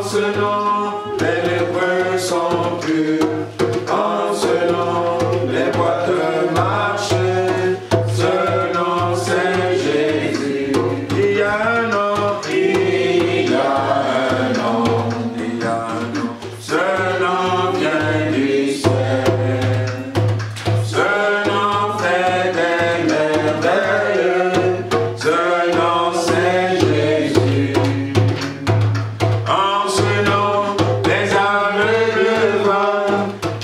En ce nom, les lépreux sont purs. En ce nom, les boiteux marchent. Ce nom, c'est Jésus. Il y a un nom, il y a un nom, il y a un nom. Ce nom vient du ciel. Ce nom fait des merveilles. Ce nom, c'est Jésus. En ce nom, les aveugles voient.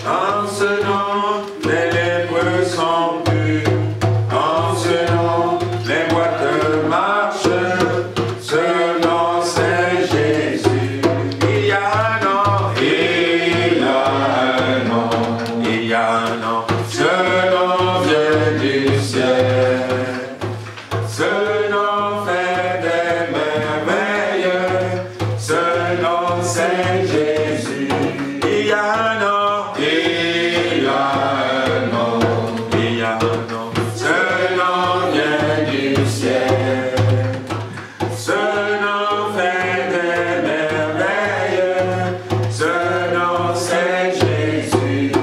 En ce nom, les lépreux sont purs. En ce nom, les boiteux marchent. Ce nom, c'est Jésus. Il y a un nom, il y a un nom, il y a un nom. Ce nom vient du ciel. Ce nom fait des merveilles. Ce nom, c'est Jésus. Il y a un nom, il y a un nom, il y a un nom. Ce nom vient du ciel. Ce nom fait des merveilles. Ce nom, c'est Jésus.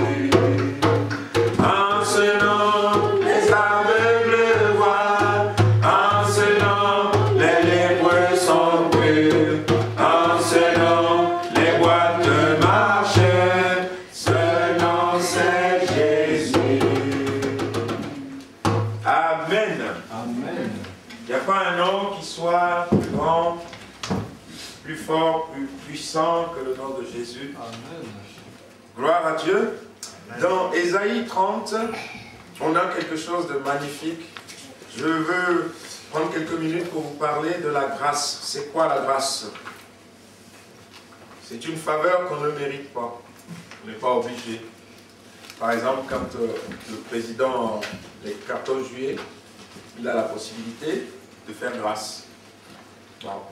En ce nom, les aveugles voient. En ce nom, les lépreux sont purs. En ce nom, les boiteux marchent. Ce nom, c'est Jésus. Amen. Amen. Il n'y a pas un nom qui soit plus grand, plus fort, plus puissant que le nom de Jésus. Amen. Gloire à Dieu. Dans Ésaïe 30, on a quelque chose de magnifique. Je veux prendre quelques minutes pour vous parler de la grâce. C'est quoi la grâce? C'est une faveur qu'on ne mérite pas. On n'est pas obligé. Par exemple, quand le président, le 14 juillet, il a la possibilité de faire grâce. Bon.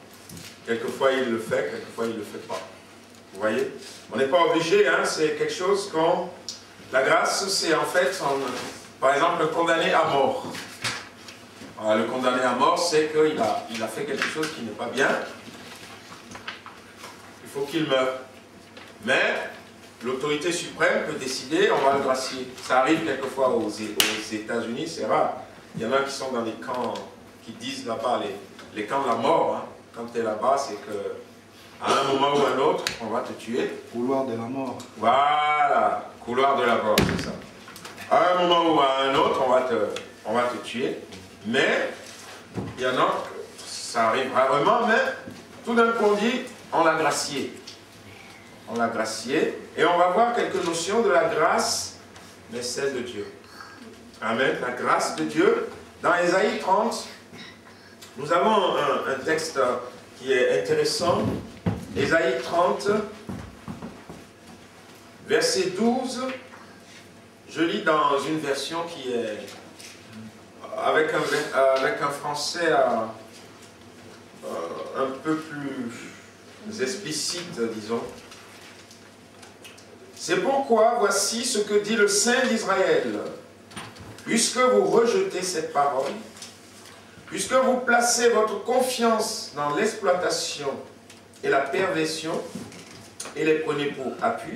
Quelquefois il le fait, quelquefois il ne le fait pas. Vous voyez? On n'est pas obligé, hein, c'est quelque chose qu'on... La grâce, c'est en fait, par exemple, un condamné à mort. Alors, le condamné à mort, c'est qu'il a fait quelque chose qui n'est pas bien. Il faut qu'il meure. Mais l'autorité suprême peut décider, on va le gracier. Ça arrive quelquefois aux États-Unis, c'est rare. Il y en a qui sont dans les camps, qui disent là-bas, les camps de la mort. Hein. Quand tu es là-bas, c'est que à un moment ou à un autre, on va te tuer. Couloir de la mort. Voilà, couloir de la mort, c'est ça. À un moment ou à un autre, on va te tuer. Mais, il y en a, ça arrive rarement, mais tout d'un coup on dit, on l'a gracié. On l'a gracié. Et on va voir quelques notions de la grâce, mais celle de Dieu. Amen, la grâce de Dieu. Dans Ésaïe 30, nous avons un texte qui est intéressant. Ésaïe 30, verset 12, je lis dans une version qui est avec un français un peu plus explicite, disons. C'est pourquoi voici ce que dit le Saint d'Israël. Puisque vous rejetez cette parole, puisque vous placez votre confiance dans l'exploitation et la perversion, et les prenez pour appui.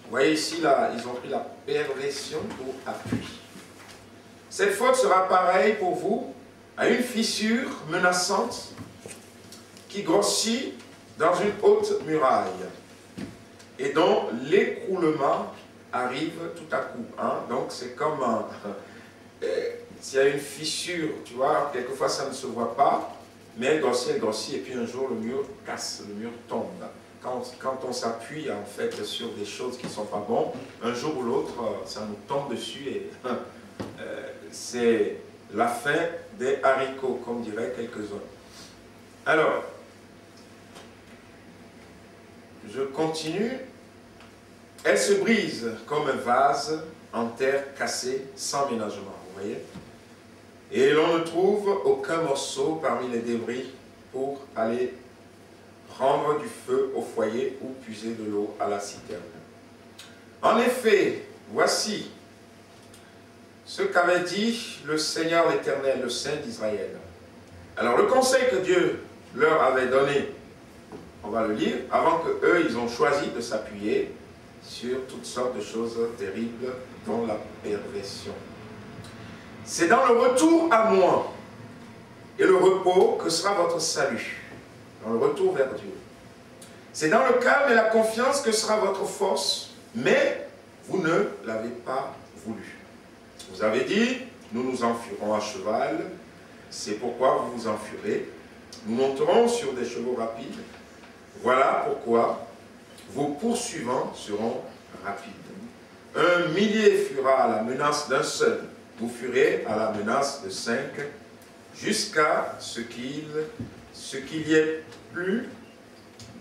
Vous voyez ici, là, ils ont pris la perversion pour appui. Cette faute sera pareille pour vous à une fissure menaçante qui grossit dans une haute muraille et dont l'écroulement arrive tout à coup. Hein? Donc c'est comme s'il y a une fissure, tu vois, quelquefois ça ne se voit pas, mais elle grossit, et puis un jour le mur casse, le mur tombe. Quand on s'appuie en fait sur des choses qui ne sont pas bonnes, un jour ou l'autre, ça nous tombe dessus et c'est la fin des haricots, comme diraient quelques-uns. Alors, je continue. Elle se brise comme un vase en terre cassée, sans ménagement, vous voyez? Et l'on ne trouve aucun morceau parmi les débris pour aller prendre du feu au foyer ou puiser de l'eau à la citerne. En effet, voici ce qu'avait dit le Seigneur l'Éternel, le Saint d'Israël. Alors le conseil que Dieu leur avait donné on va le lire, avant qu'eux, ils ont choisi de s'appuyer sur toutes sortes de choses terribles, dont la perversion. C'est dans le retour à moi et le repos que sera votre salut, dans le retour vers Dieu. C'est dans le calme et la confiance que sera votre force, mais vous ne l'avez pas voulu. Vous avez dit, nous nous enfuirons à cheval, c'est pourquoi vous vous enfuirez. Nous monterons sur des chevaux rapides. Voilà pourquoi vos poursuivants seront rapides. 1 millier fuira à la menace d'un seul. Vous fuirez à la menace de 5, jusqu'à ce qu'il y ait plus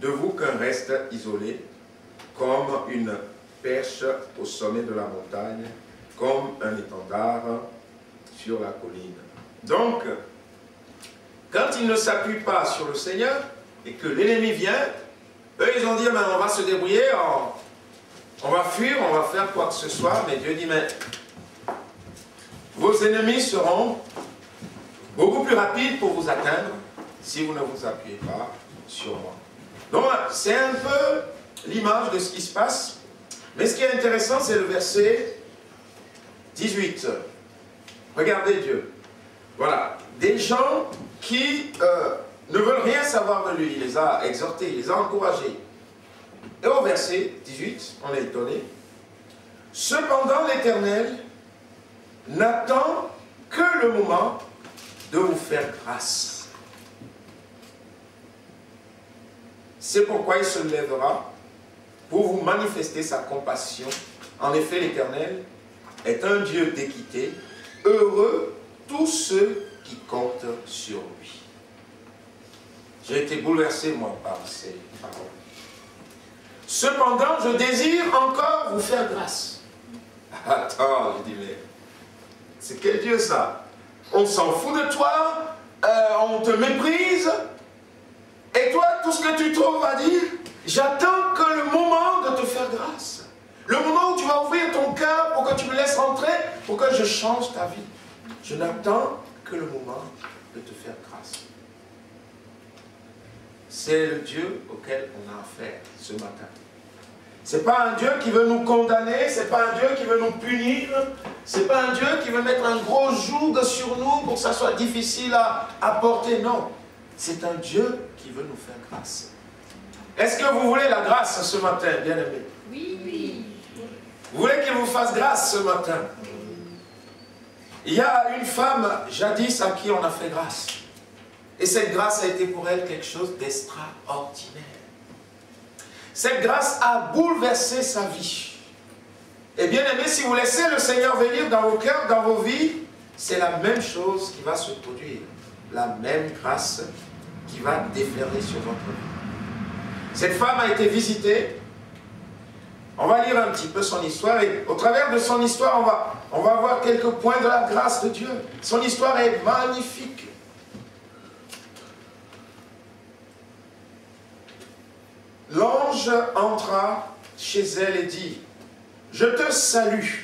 de vous qu'un reste isolé, comme une perche au sommet de la montagne, comme un étendard sur la colline. Donc, quand ils ne s'appuient pas sur le Seigneur, et que l'ennemi vient, eux ils ont dit, on va se débrouiller, on va fuir, on va faire quoi que ce soit, mais Dieu dit, mais vos ennemis seront beaucoup plus rapides pour vous atteindre si vous ne vous appuyez pas sur moi. Donc c'est un peu l'image de ce qui se passe, mais ce qui est intéressant c'est le verset 18. Regardez Dieu. Voilà, des gens qui ne veulent rien savoir de lui, il les a exhortés, il les a encouragés. Et au verset 18, on est étonné. Cependant l'Éternel n'attend que le moment de vous faire grâce. C'est pourquoi il se lèvera pour vous manifester sa compassion. En effet, l'Éternel est un Dieu d'équité. Heureux tous ceux qui comptent sur lui. J'ai été bouleversé, moi, par ces paroles. Cependant, je désire encore vous faire grâce. Attends, je dis, mais c'est quel Dieu ça? On s'en fout de toi, on te méprise, et toi, tout ce que tu trouves à dire, j'attends que le moment de te faire grâce. Le moment où tu vas ouvrir ton cœur pour que tu me laisses rentrer, pour que je change ta vie. Je n'attends que le moment de te faire grâce. C'est le Dieu auquel on a affaire ce matin. Ce n'est pas un Dieu qui veut nous condamner, ce n'est pas un Dieu qui veut nous punir, ce n'est pas un Dieu qui veut mettre un gros joug sur nous pour que ça soit difficile à porter, non. C'est un Dieu qui veut nous faire grâce. Est-ce que vous voulez la grâce ce matin, bien-aimés? Oui. Vous voulez qu'il vous fasse grâce ce matin? Il y a une femme, jadis, à qui on a fait grâce. Et cette grâce a été pour elle quelque chose d'extraordinaire. Cette grâce a bouleversé sa vie. Et bien aimé, si vous laissez le Seigneur venir dans vos cœurs, dans vos vies, c'est la même chose qui va se produire. La même grâce qui va déferler sur votre vie. Cette femme a été visitée. On va lire un petit peu son histoire et au travers de son histoire, on va voir quelques points de la grâce de Dieu. Son histoire est magnifique. L'ange entra chez elle et dit, « Je te salue,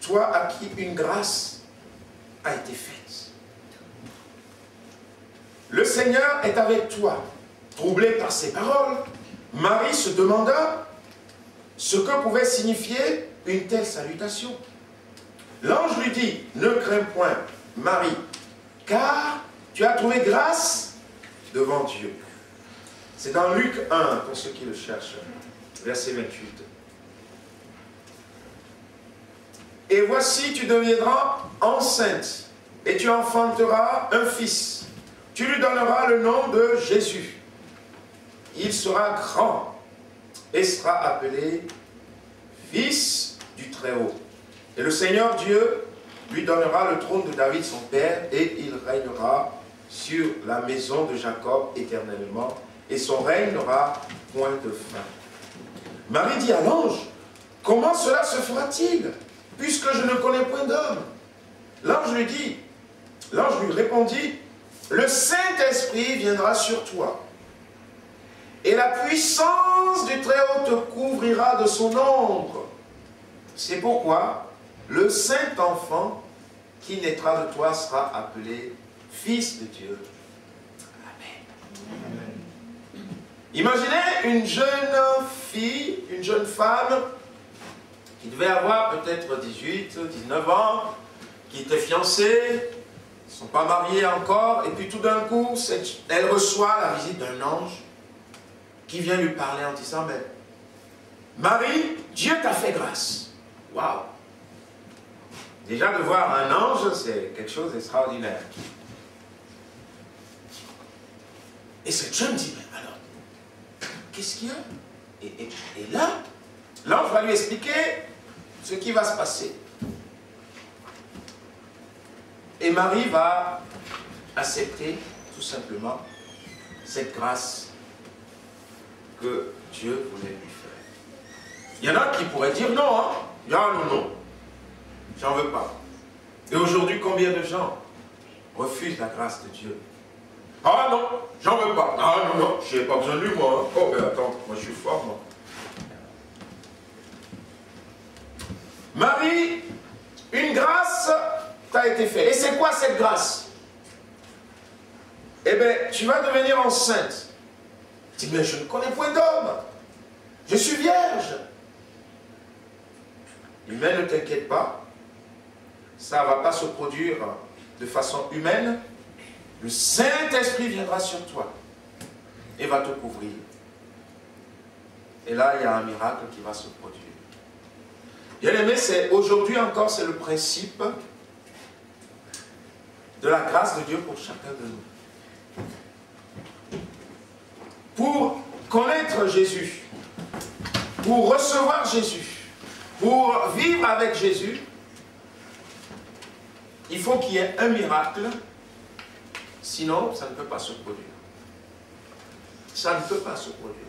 toi à qui une grâce a été faite. Le Seigneur est avec toi. » Troublée par ces paroles, Marie se demanda ce que pouvait signifier une telle salutation. L'ange lui dit, « Ne crains point, Marie, car tu as trouvé grâce devant Dieu. » C'est dans Luc 1, pour ceux qui le cherchent, verset 28. « Et voici, tu deviendras enceinte, et tu enfanteras un fils. Tu lui donneras le nom de Jésus. Il sera grand, et sera appelé Fils du Très-Haut. Et le Seigneur Dieu lui donnera le trône de David son père, et il régnera sur la maison de Jacob éternellement, et son règne n'aura point de fin. » Marie dit à l'ange, « Comment cela se fera-t-il, puisque je ne connais point d'homme ?» L'ange lui répondit, « Le Saint-Esprit viendra sur toi, et la puissance du Très-Haut te couvrira de son ombre. C'est pourquoi le Saint-Enfant qui naîtra de toi sera appelé Fils de Dieu. » Amen. Imaginez une jeune fille, une jeune femme, qui devait avoir peut-être 18, 19 ans, qui était fiancée, ils ne sont pas mariés encore, et puis tout d'un coup, elle reçoit la visite d'un ange qui vient lui parler en disant, mais Marie, Dieu t'a fait grâce. Waouh! Déjà de voir un ange, c'est quelque chose d'extraordinaire. Et cette jeune dit, mais alors, qu'est-ce qu'il y a? Et là, l'ange va lui expliquer ce qui va se passer. Et Marie va accepter tout simplement cette grâce que Dieu voulait lui faire. Il y en a qui pourraient dire non, hein? Non, j'en veux pas. Et aujourd'hui, combien de gens refusent la grâce de Dieu? Ah non, j'en veux pas. Ah non, je n'ai pas besoin de lui, moi. Oh, mais attends, moi je suis fort, moi. Marie, une grâce t'a été faite. Et c'est quoi cette grâce? Eh bien, tu vas devenir enceinte. Tu dis, mais je ne connais point d'homme. Je suis vierge. Mais ne t'inquiète pas. Ça ne va pas se produire de façon humaine. Le Saint-Esprit viendra sur toi et va te couvrir. Et là, il y a un miracle qui va se produire. Bien aimé, aujourd'hui encore, c'est le principe de la grâce de Dieu pour chacun de nous. Pour connaître Jésus, pour recevoir Jésus, pour vivre avec Jésus, il faut qu'il y ait un miracle, sinon ça ne peut pas se produire. Ça ne peut pas se produire.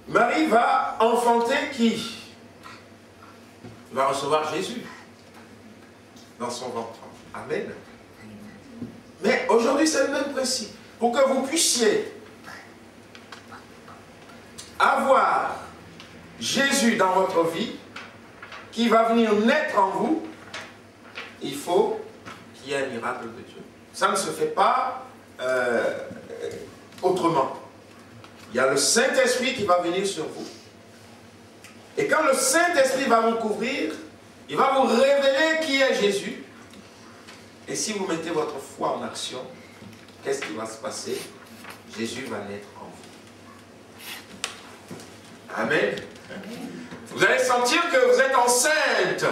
Marie va enfanter qui? Va recevoir Jésus dans son ventre. Amen. Mais aujourd'hui, c'est le même principe. Pour que vous puissiez avoir Jésus dans votre vie, qui va venir naître en vous, il faut qu'il y ait un miracle de Dieu. Ça ne se fait pas autrement. Il y a le Saint-Esprit qui va venir sur vous. Et quand le Saint-Esprit va vous couvrir, il va vous révéler qui est Jésus. Et si vous mettez votre foi en action, qu'est-ce qui va se passer? Jésus va naître en vous. Amen. Vous allez sentir que vous êtes enceinte.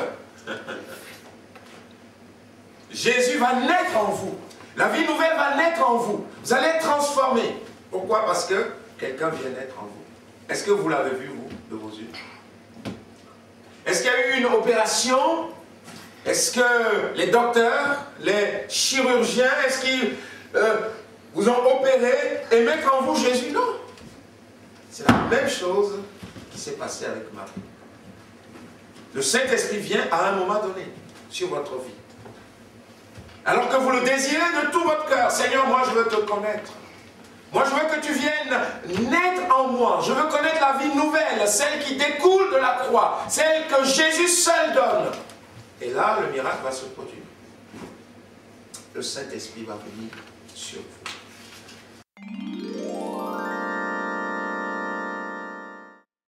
Jésus va naître en vous. La vie nouvelle va naître en vous. Vous allez être transformés. Pourquoi? Parce que quelqu'un vient naître en vous. Est-ce que vous l'avez vu, vous, de vos yeux? Est-ce qu'il y a eu une opération? Est-ce que les docteurs, les chirurgiens, est-ce qu'ils vous ont opéré et mettre en vous Jésus? Non. C'est la même chose qui s'est passée avec Marie. Le Saint-Esprit vient à un moment donné sur votre vie. Alors que vous le désirez de tout votre cœur. Seigneur, moi je veux te connaître. Moi je veux que tu viennes naître en moi. Je veux connaître la vie nouvelle, celle qui découle de la croix, celle que Jésus seul donne. Et là, le miracle va se produire. Le Saint-Esprit va venir sur vous.